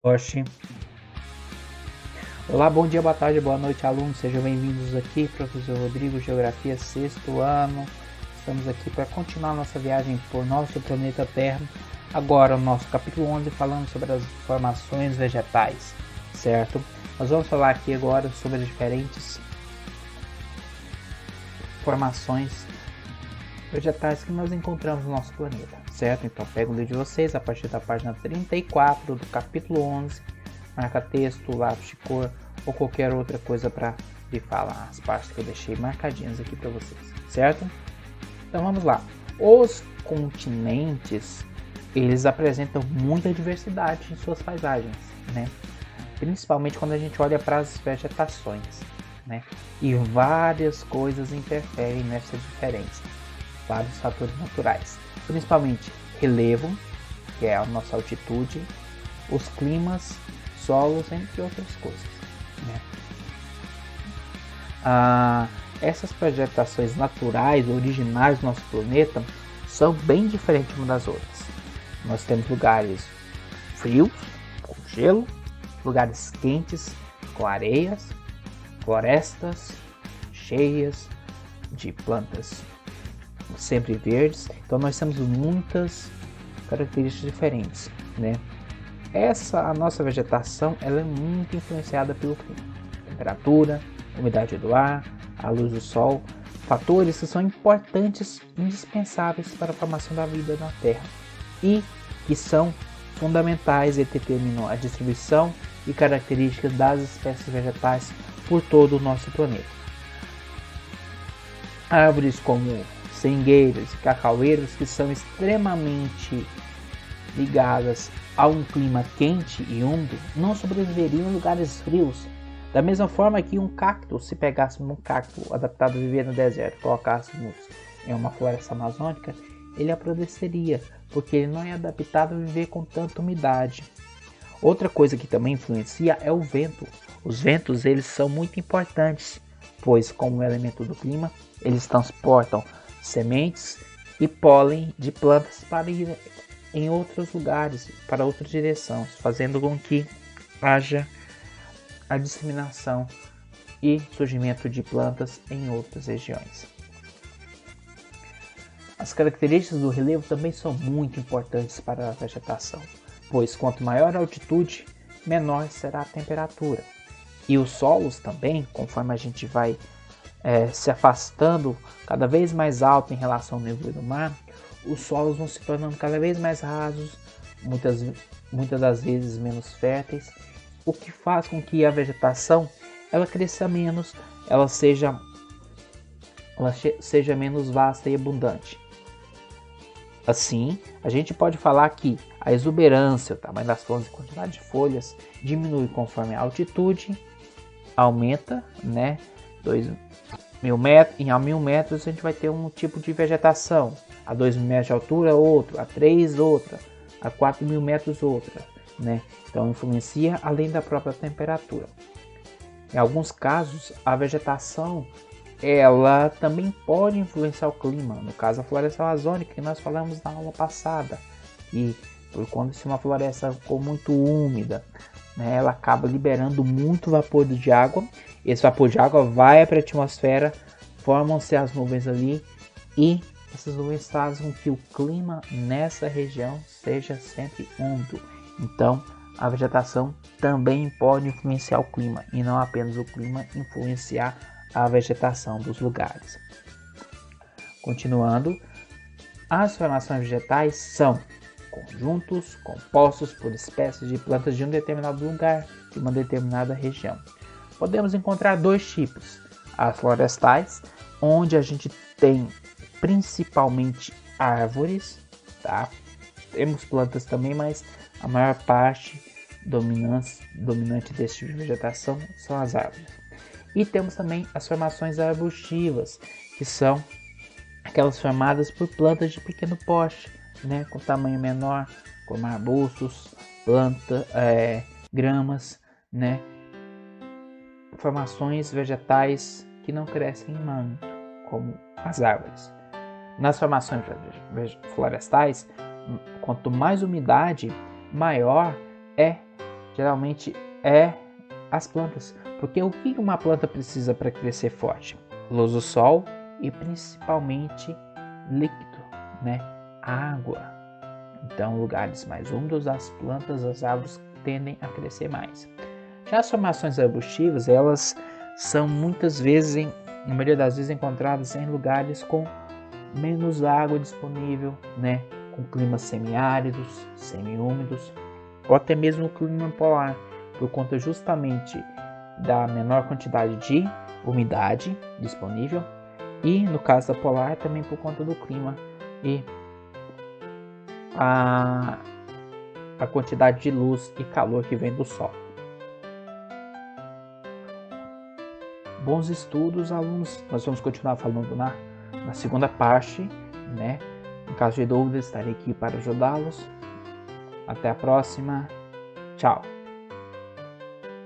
Oxi. Olá, bom dia, boa tarde, boa noite, alunos. Sejam bem-vindos aqui, professor Rodrigo, Geografia, sexto ano. Estamos aqui para continuar nossa viagem por nosso planeta Terra. Agora, o nosso capítulo 11, falando sobre as formações vegetais, certo? Nós vamos falar aqui agora sobre as diferentes formações vegetais que nós encontramos no nosso planeta, certo? Então, pega o livro de vocês a partir da página 34 do capítulo 11, marca texto, lápis de cor ou qualquer outra coisa para me falar as partes que eu deixei marcadinhas aqui para vocês, certo? Então vamos lá. Os continentes, eles apresentam muita diversidade em suas paisagens, né? Principalmente quando a gente olha para as vegetações, né? E várias coisas interferem nessa diferença, vários fatores naturais, principalmente relevo, que é a nossa altitude, os climas, solos, entre outras coisas, né? Essas vegetações naturais, originais do nosso planeta, são bem diferentes umas das outras. Nós temos lugares frios, com gelo, lugares quentes, com areias, florestas cheias de plantas sempre verdes. Então nós temos muitas características diferentes, né? A nossa vegetação, ela é muito influenciada pelo clima, temperatura, umidade do ar, a luz do sol, fatores que são importantes, indispensáveis para a formação da vida na Terra e que são fundamentais e determinam a distribuição e características das espécies vegetais por todo o nosso planeta. Árvores como seringueiros e cacaueiros, que são extremamente ligadas a um clima quente e úmido, não sobreviveriam em lugares frios. Da mesma forma que um cacto, se pegássemos um cacto adaptado a viver no deserto e colocássemos em uma floresta amazônica, ele apodreceria, porque ele não é adaptado a viver com tanta umidade. Outra coisa que também influencia é o vento. Os ventos, eles são muito importantes, pois como elemento do clima, eles transportam sementes e pólen de plantas para ir em outros lugares, para outras direções, fazendo com que haja a disseminação e surgimento de plantas em outras regiões. As características do relevo também são muito importantes para a vegetação, pois quanto maior a altitude, menor será a temperatura. E os solos também, conforme a gente vai se afastando cada vez mais alto em relação ao nível do mar, os solos vão se tornando cada vez mais rasos, muitas das vezes menos férteis, o que faz com que a vegetação ela cresça menos, ela seja menos vasta e abundante. Assim, a gente pode falar que a exuberância, o tamanho das flores e a quantidade de folhas diminui conforme a altitude aumenta, né? 2.000 metros, em 1.000 metros a gente vai ter um tipo de vegetação, a 2.000 metros de altura outro, a 3 outra, a 4.000 metros outra, né? Então influencia além da própria temperatura. Em alguns casos a vegetação ela também pode influenciar o clima, no caso a floresta amazônica que nós falamos na aula passada, e por quando se uma floresta ficou muito úmida, né, ela acaba liberando muito vapor de água. Esse vapor de água vai para a atmosfera, formam-se as nuvens ali e essas nuvens fazem com que o clima nessa região seja sempre úmido. Então a vegetação também pode influenciar o clima e não apenas o clima influenciar a vegetação dos lugares. Continuando, as formações vegetais são conjuntos compostos por espécies de plantas de um determinado lugar, de uma determinada região. Podemos encontrar dois tipos: as florestais, onde a gente tem principalmente árvores, tá? Temos plantas também, mas a maior parte dominante desse tipo de vegetação são as árvores. E temos também as formações arbustivas, que são aquelas formadas por plantas de pequeno porte, né, com tamanho menor, como arbustos, gramas, né, formações vegetais que não crescem em manto, como as árvores. Nas formações florestais, quanto mais umidade, maior é geralmente é as plantas. Porque o que uma planta precisa para crescer forte? Luz do sol e principalmente líquido, né? Água. Então, lugares mais úmidos, as plantas, as árvores tendem a crescer mais. Já as formações arbustivas, elas são muitas vezes, na maioria das vezes, encontradas em lugares com menos água disponível, né? Com climas semiáridos, semiúmidos, ou até mesmo o clima polar, por conta justamente da menor quantidade de umidade disponível e, no caso da polar, também por conta do clima e a quantidade de luz e calor que vem do sol. Bons estudos, alunos. Nós vamos continuar falando na segunda parte, né? Em caso de dúvidas, estarei aqui para ajudá-los. Até a próxima. Tchau.